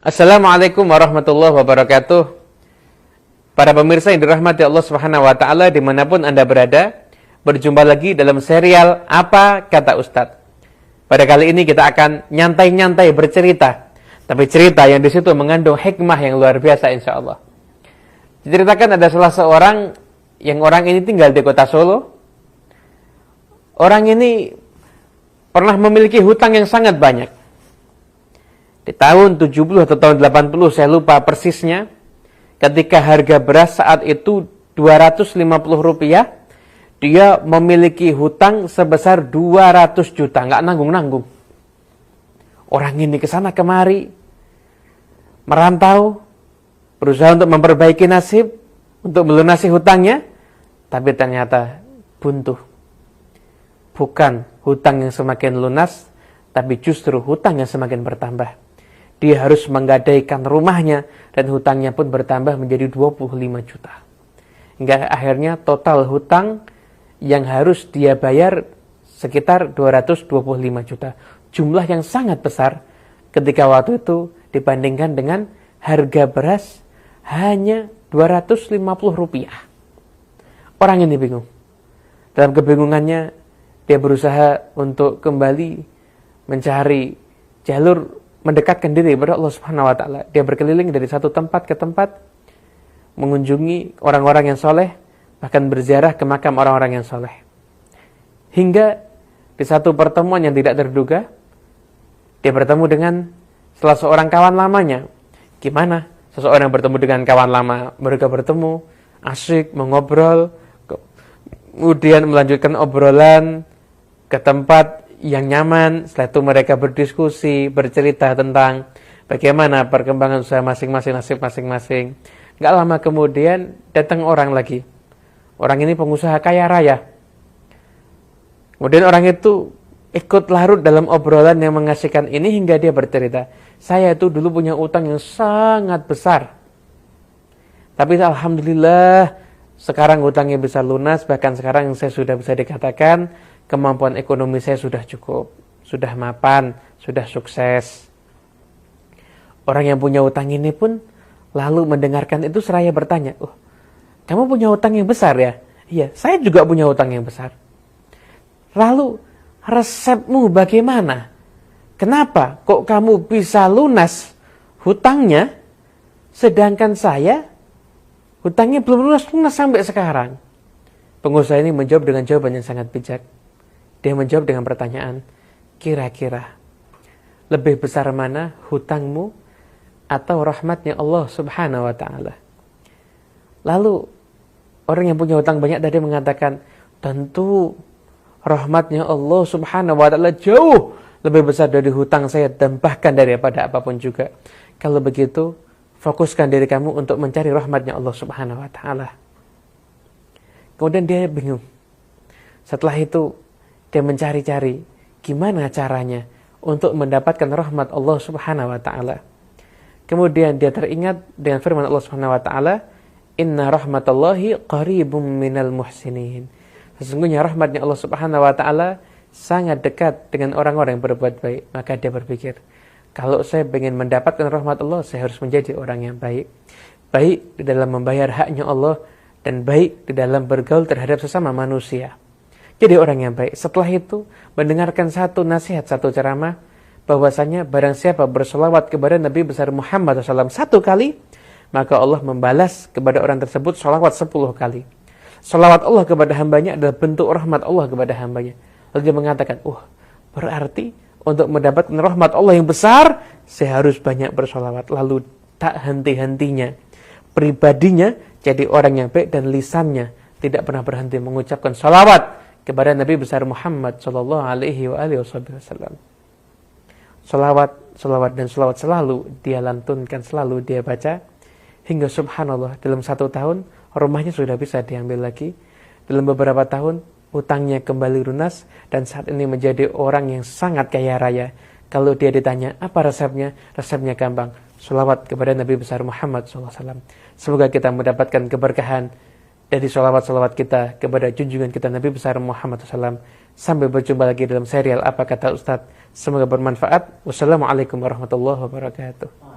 Assalamualaikum warahmatullahi wabarakatuh. Para pemirsa yang dirahmati Allah Subhanahu wa taala dimanapun Anda berada, berjumpa lagi dalam serial Apa Kata Ustadz. Pada kali ini kita akan nyantai-nyantai bercerita, tapi cerita yang di situ mengandung hikmah yang luar biasa insya Allah. Diceritakan ada salah seorang yang orang ini tinggal di kota Solo. Orang ini pernah memiliki hutang yang sangat banyak. Di tahun 70 atau tahun 80, saya lupa persisnya, ketika harga beras saat itu Rp250, dia memiliki hutang sebesar 200 juta, nggak nanggung-nanggung. Orang ini kesana kemari, merantau, berusaha untuk memperbaiki nasib, untuk melunasi hutangnya, tapi ternyata buntu. Bukan hutang yang semakin lunas, tapi justru hutang yang semakin bertambah. Dia harus menggadaikan rumahnya dan hutangnya pun bertambah menjadi 25 juta. Hingga akhirnya total hutang yang harus dia bayar sekitar 225 juta. Jumlah yang sangat besar ketika waktu itu dibandingkan dengan harga beras hanya Rp250. Orang ini bingung. Dalam kebingungannya dia berusaha untuk kembali mencari jalur mendekatkan diri kepada Allah Subhanahu wa taala. Dia berkeliling dari satu tempat ke tempat, mengunjungi orang-orang yang soleh, bahkan berziarah ke makam orang-orang yang soleh. Hingga di satu pertemuan yang tidak terduga, dia bertemu dengan salah seorang kawan lamanya. Gimana? Seseorang bertemu dengan kawan lama, mereka bertemu, asyik mengobrol, kemudian melanjutkan obrolan ke tempat yang nyaman. Setelah itu mereka berdiskusi, bercerita tentang bagaimana perkembangan usaha masing-masing, nasib masing-masing. Gak lama kemudian datang orang lagi. Orang ini pengusaha kaya raya. Kemudian orang itu ikut larut dalam obrolan yang mengasihkan ini hingga dia bercerita, saya itu dulu punya utang yang sangat besar. Tapi alhamdulillah sekarang utangnya bisa lunas, bahkan sekarang saya sudah bisa dikatakan kemampuan ekonomi saya sudah cukup, sudah mapan, sudah sukses. Orang yang punya utang ini pun lalu mendengarkan itu seraya bertanya, oh, kamu punya utang yang besar ya? Iya, saya juga punya utang yang besar. Lalu resepmu bagaimana? Kenapa kok kamu bisa lunas hutangnya, sedangkan saya hutangnya belum lunas sampai sekarang? Pengusaha ini menjawab dengan jawaban yang sangat bijak. Dia menjawab dengan pertanyaan, kira-kira lebih besar mana hutangmu atau rahmatnya Allah Subhanahu wa ta'ala? Lalu orang yang punya hutang banyak tadi mengatakan, tentu rahmatnya Allah Subhanahu wa ta'ala jauh lebih besar dari hutang saya dan bahkan daripada apapun juga. Kalau begitu, fokuskan diri kamu untuk mencari rahmatnya Allah Subhanahu wa ta'ala. Kemudian dia bingung. Setelah itu dia mencari-cari gimana caranya untuk mendapatkan rahmat Allah Subhanahu wa ta'ala. Kemudian dia teringat dengan firman Allah Subhanahu wa ta'ala, inna rahmatallahi qaribum minal muhsinin. Sesungguhnya rahmatnya Allah Subhanahu wa ta'ala sangat dekat dengan orang-orang yang berbuat baik. Maka dia berpikir, kalau saya ingin mendapatkan rahmat Allah, saya harus menjadi orang yang baik. Baik di dalam membayar haknya Allah dan baik di dalam bergaul terhadap sesama manusia. Jadi orang yang baik. Setelah itu mendengarkan satu nasihat, satu ceramah, bahwasanya barang siapa bersolawat kepada Nabi besar Muhammad SAW 1 kali, maka Allah membalas kepada orang tersebut solawat 10 kali. Solawat Allah kepada hambanya adalah bentuk rahmat Allah kepada hambanya. Lalu dia mengatakan, berarti untuk mendapatkan rahmat Allah yang besar, saya harus banyak bersolawat. Lalu tak henti-hentinya pribadinya jadi orang yang baik dan lisannya tidak pernah berhenti mengucapkan salawat kepada Nabi besar Muhammad sallallahu alaihi wasallam. Salawat dan salawat selalu dia lantunkan, selalu dia baca, hingga subhanallah dalam 1 tahun rumahnya sudah bisa diambil lagi. Dalam beberapa tahun utangnya kembali lunas dan saat ini menjadi orang yang sangat kaya raya. Kalau dia ditanya apa resepnya, resepnya gampang, salawat kepada Nabi besar Muhammad SAW. Semoga kita mendapatkan keberkahan dari salawat-salawat kita kepada junjungan kita Nabi besar Muhammad SAW. Sampai berjumpa lagi dalam serial Apa Kata Ustadz. Semoga bermanfaat. Wassalamualaikum warahmatullahi wabarakatuh.